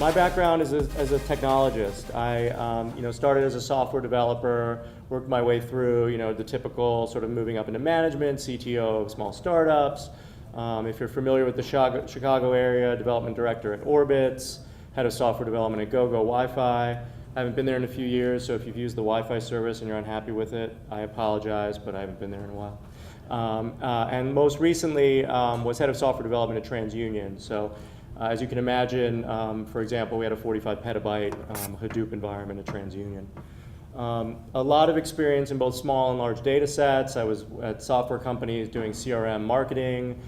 my background is as a technologist. I started as a software developer, worked my way through the typical sort of moving up into management, CTO of small startups. If you're familiar with the Chicago area, development director at Orbitz, head of software development at GoGo Wi-Fi. I haven't been there in a few years, so if you've used the Wi-Fi service and you're unhappy with it, I apologize, but I haven't been there in a while. And most recently was head of software development at TransUnion. So as you can imagine, for example, we had a 45 petabyte Hadoop environment at TransUnion. A lot of experience in both small and large data sets. I was at software companies doing CRM marketing,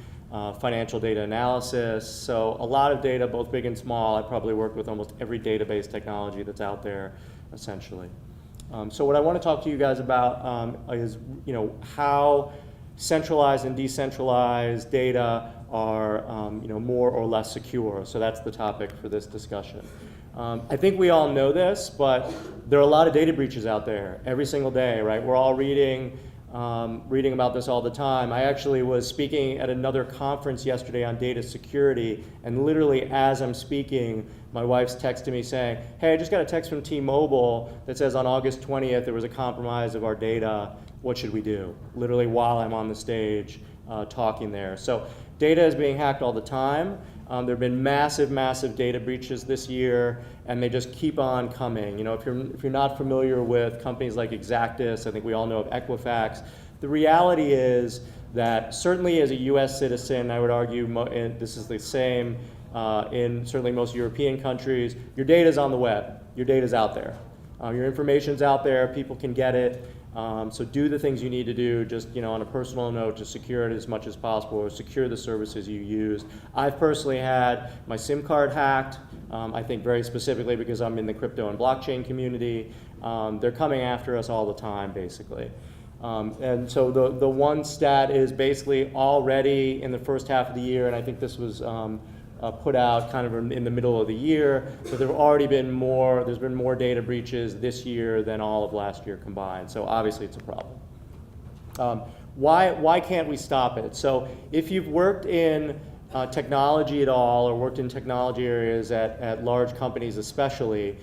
financial data analysis. So a lot of data, both big and small. I probably worked with almost every database technology that's out there, essentially. So what I want to talk to you guys about is how centralized and decentralized data are more or less secure. So that's the topic for this discussion. I think we all know this, but there are a lot of data breaches out there every single day, right? We're all reading about this all the time. I actually was speaking at another conference yesterday on data security, and literally as I'm speaking, my wife's texting me saying, hey, I just got a text from T-Mobile that says on August 20th there was a compromise of our data. What should we do? Literally while I'm on the stage talking there. So data is being hacked all the time. There have been massive data breaches this year, and they just keep on coming. If you're not familiar with companies like Exactus, I think we all know of Equifax. The reality is that certainly as a U.S. citizen, I would argue, and this is the same in certainly most European countries, your data's on the web. Your data's out there. Your information's out there. People can get it. So do the things you need to do, just on a personal note, to secure it as much as possible, or secure the services you use. I've personally had my SIM card hacked, I think very specifically because I'm in the crypto and blockchain community. They're coming after us all the time, basically. And so the one stat is basically already in the first half of the year, and I think this was put out kind of in the middle of the year, but there's been more data breaches this year than all of last year combined. So obviously it's a problem. Why can't we stop it? So if you've worked in technology at all, or worked in technology areas at large companies especially,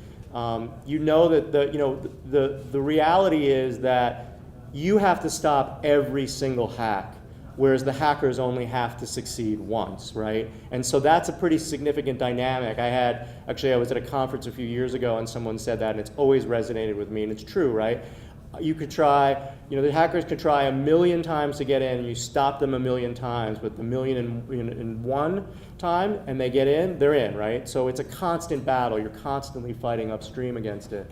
you know that the reality is that you have to stop every single hack, whereas the hackers only have to succeed once, right? And so that's a pretty significant dynamic. I was at a conference a few years ago and someone said that, and it's always resonated with me, and it's true, right? You could try, the hackers could try 1,000,000 times to get in, and you stop them 1,000,000 times, but the 1,000,001 time, and they get in, they're in, right? So it's a constant battle. You're constantly fighting upstream against it.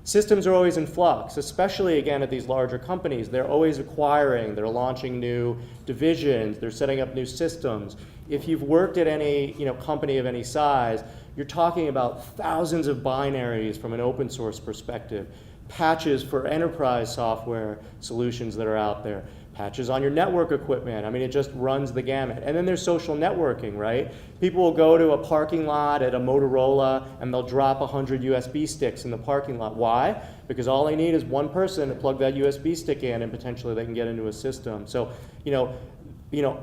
Systems are always in flux, especially again at these larger companies. They're always acquiring, they're launching new divisions, they're setting up new systems. If you've worked at any company of any size, you're talking about thousands of binaries from an open source perspective, patches for enterprise software solutions that are out there, patches on your network equipment. I mean, it just runs the gamut. And then there's social networking, right? People will go to a parking lot at a Motorola and they'll drop 100 USB sticks in the parking lot. Why? Because all they need is one person to plug that USB stick in, and potentially they can get into a system. So,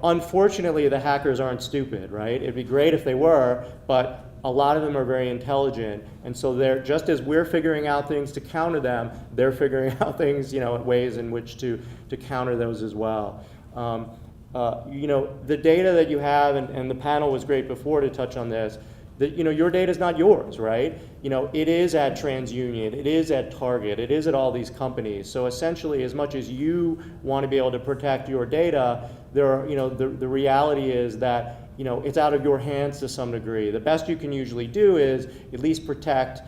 unfortunately the hackers aren't stupid, right? It'd be great if they were, but a lot of them are very intelligent, and so they're, just as we're figuring out things to counter them, they're figuring out things, ways in which to counter those as well. The data that you have, and the panel was great before to touch on this, that your data is not yours, right? It is at TransUnion, it is at Target, it is at all these companies. So essentially, as much as you want to be able to protect your data, the reality is that it's out of your hands to some degree. The best you can usually do is at least protect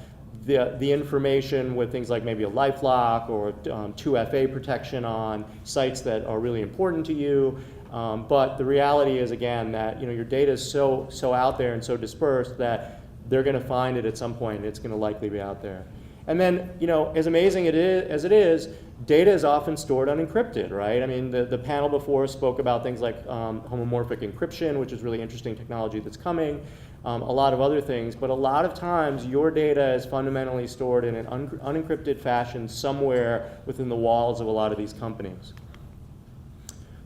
the information with things like maybe a LifeLock or 2FA protection on sites that are really important to you. But the reality is, again, that your data is so out there and so dispersed that they're going to find it at some point, and it's going to likely be out there. And then, as amazing as it is, data is often stored unencrypted, right? I mean, the panel before spoke about things like homomorphic encryption, which is really interesting technology that's coming, a lot of other things, but a lot of times your data is fundamentally stored in an unencrypted fashion somewhere within the walls of a lot of these companies.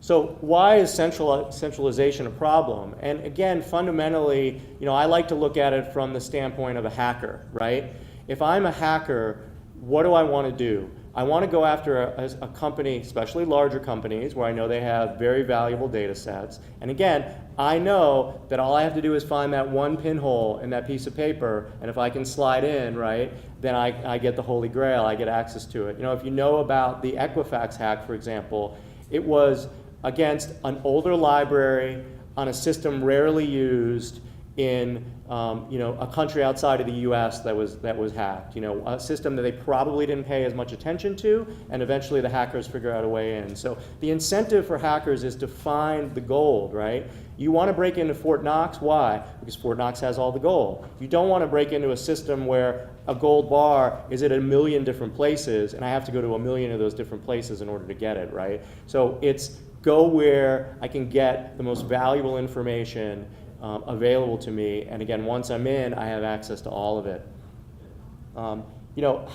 So why is centralization a problem? And again, fundamentally, I like to look at it from the standpoint of a hacker, right? If I'm a hacker, what do I want to do? I want to go after a company, especially larger companies, where I know they have very valuable data sets. And again, I know that all I have to do is find that one pinhole in that piece of paper, and if I can slide in, right, then I get the Holy Grail, I get access to it. If you know about the Equifax hack, for example, it was against an older library on a system rarely used in a country outside of the U.S. that was hacked. A system that they probably didn't pay as much attention to, and eventually the hackers figure out a way in. So the incentive for hackers is to find the gold, right? You want to break into Fort Knox. Why? Because Fort Knox has all the gold. You don't want to break into a system where a gold bar is at 1 million different places, and I have to go to 1 million of those different places in order to get it, right? So it's go where I can get the most valuable information available to me, and again, once I'm in, I have access to all of it.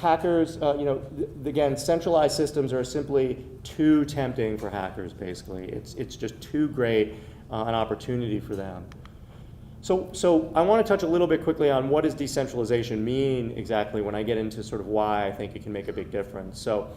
Hackers, again, centralized systems are simply too tempting for hackers, basically. It's just too great an opportunity for them. So I want to touch a little bit quickly on what does decentralization mean exactly when I get into sort of why I think it can make a big difference. So,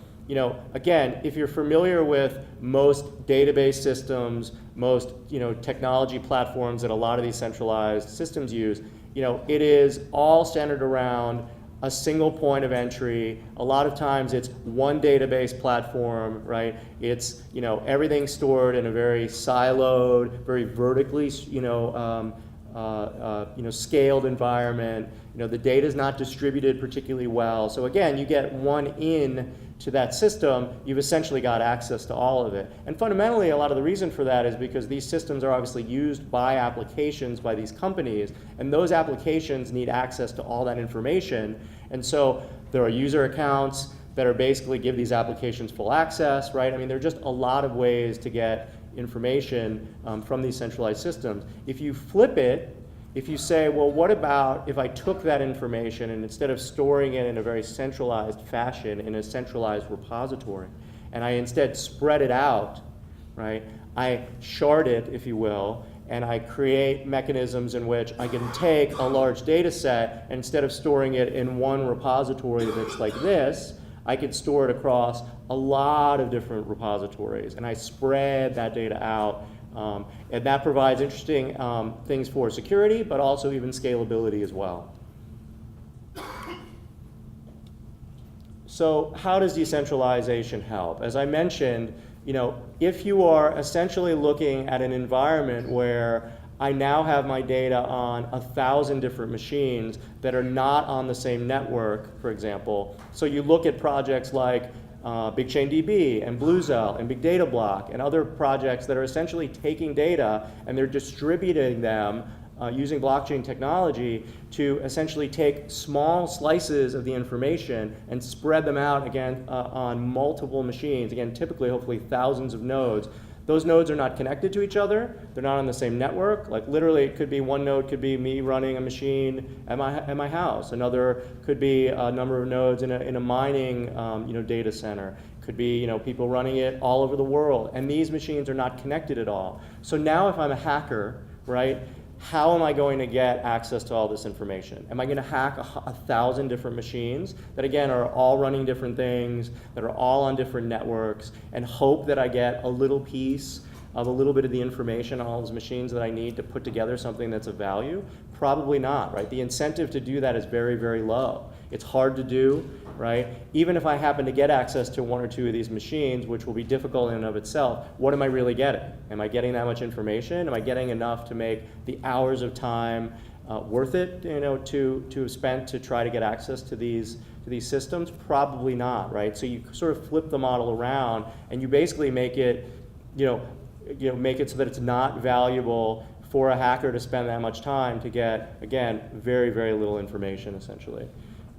again, if you're familiar with most database systems, most, technology platforms that a lot of these centralized systems use, it is all centered around a single point of entry. A lot of times it's one database platform, right? It's, everything stored in a very siloed, very vertically, scaled environment. The data is not distributed particularly well. So again, you get one in to that system, you've essentially got access to all of it. And fundamentally, a lot of the reason for that is because these systems are obviously used by applications by these companies, and those applications need access to all that information. And so there are user accounts that are basically give these applications full access, right? I mean, there are just a lot of ways to get information from these centralized systems. If you flip it, if you say, well, what about if I took that information and instead of storing it in a very centralized fashion in a centralized repository, and I instead spread it out, right? I shard it, if you will, and I create mechanisms in which I can take a large data set, and instead of storing it in one repository that's like this, I could store it across a lot of different repositories, and I spread that data out. And that provides interesting things for security, but also even scalability as well. So how does decentralization help? As I mentioned, if you are essentially looking at an environment where I now have my data on 1,000 different machines that are not on the same network, for example. So you look at projects like BigChainDB and BlueZell and Big Data Block and other projects that are essentially taking data and they're distributing them using blockchain technology to essentially take small slices of the information and spread them out again on multiple machines. Again, typically, hopefully, thousands of nodes. Those nodes are not connected to each other. They're not on the same network. Like literally, it could be one node could be me running a machine at my house. Another could be a number of nodes in a mining data center. Could be people running it all over the world. And these machines are not connected at all. So now, if I'm a hacker, right? How am I going to get access to all this information? Am I going to hack 1,000 different machines that, again, are all running different things, that are all on different networks, and hope that I get a little piece of a little bit of the information on all those machines that I need to put together something that's of value? Probably not, right? The incentive to do that is very, very low. It's hard to do, right? Even if I happen to get access to one or two of these machines, which will be difficult in and of itself, what am I really getting? Am I getting that much information? Am I getting enough to make the hours of time worth it, to have spent to try to get access to these systems? Probably not, right? So you sort of flip the model around, and you basically make it, make it so that it's not valuable for a hacker to spend that much time to get, again, very, very little information, essentially.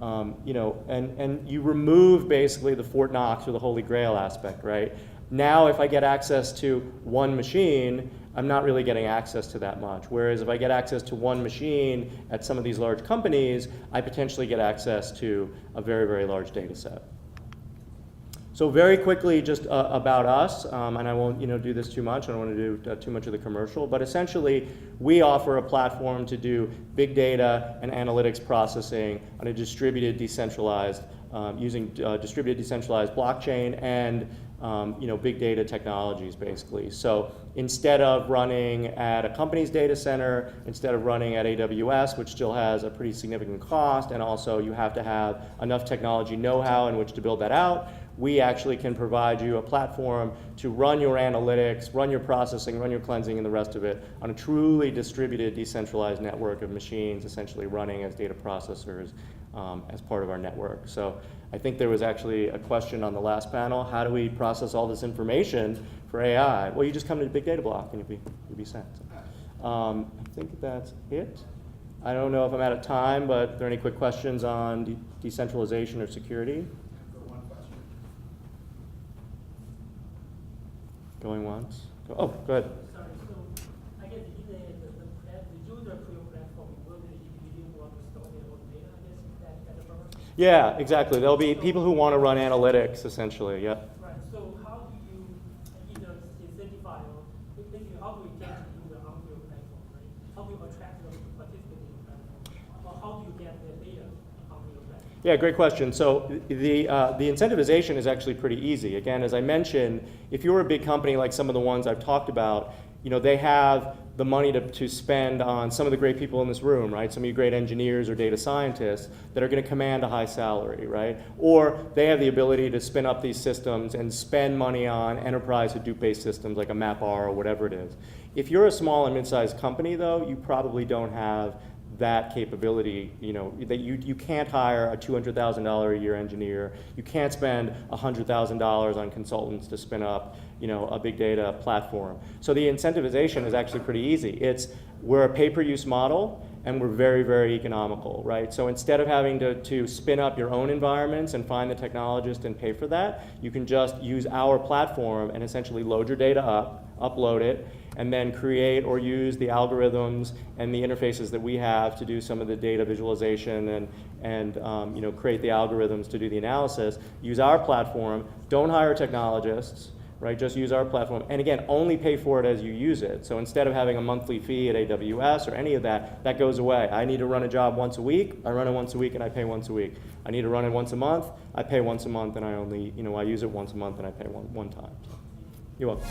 And you remove basically the Fort Knox or the Holy Grail aspect, right? Now, if I get access to one machine, I'm not really getting access to that much. Whereas if I get access to one machine at some of these large companies, I potentially get access to a very, very large data set. So very quickly, just about us, and I won't do this too much. I don't want to do too much of the commercial, but essentially, we offer a platform to do big data and analytics processing on a distributed, decentralized, using distributed, decentralized blockchain and big data technologies, basically. So instead of running at a company's data center, instead of running at AWS, which still has a pretty significant cost, and also you have to have enough technology know-how in which to build that out, we actually can provide you a platform to run your analytics, run your processing, run your cleansing, and the rest of it on a truly distributed, decentralized network of machines, essentially running as data processors as part of our network. So I think there was actually a question on the last panel: how do we process all this information for AI? Well, you just come to the big data block and you'll be sent. I think that's it. I don't know if I'm out of time, but are there any quick questions on decentralization or security? Going once? Oh, go ahead. Sorry, so I guess in the user to your platform will be individual who want to store their own data, I guess, that's a problem? Yeah, exactly. There'll be people who want to run analytics, essentially, yeah. Right, so how do you either incentivize or basically how do you get the user onto your platform, right? How do you attract them to participate in your platform? Or how do you get their data onto your platform? Yeah, great question. So the incentivization is actually pretty easy. Again, as I mentioned, if you're a big company like some of the ones I've talked about, they have the money to spend on some of the great people in this room, right? Some of you great engineers or data scientists that are going to command a high salary, right? Or they have the ability to spin up these systems and spend money on enterprise Hadoop-based systems like a MapR or whatever it is. If you're a small and mid-sized company, though, you probably don't have that capability, that you can't hire a $200,000 a year engineer. You can't spend $100,000 on consultants to spin up, a big data platform. So the incentivization is actually pretty easy. We're a pay-per-use model, and we're very, very economical, right? So instead of having to spin up your own environments and find the technologist and pay for that, you can just use our platform and essentially load your data up, upload it, and then create or use the algorithms and the interfaces that we have to do some of the data visualization and create the algorithms to do the analysis. Use our platform. Don't hire technologists, right? Just use our platform. And again, only pay for it as you use it. So instead of having a monthly fee at AWS or any of that, that goes away. I need to run a job once a week. I run it once a week and I pay once a week. I need to run it once a month. I pay once a month and I only, I use it once a month and I pay one time. You're welcome.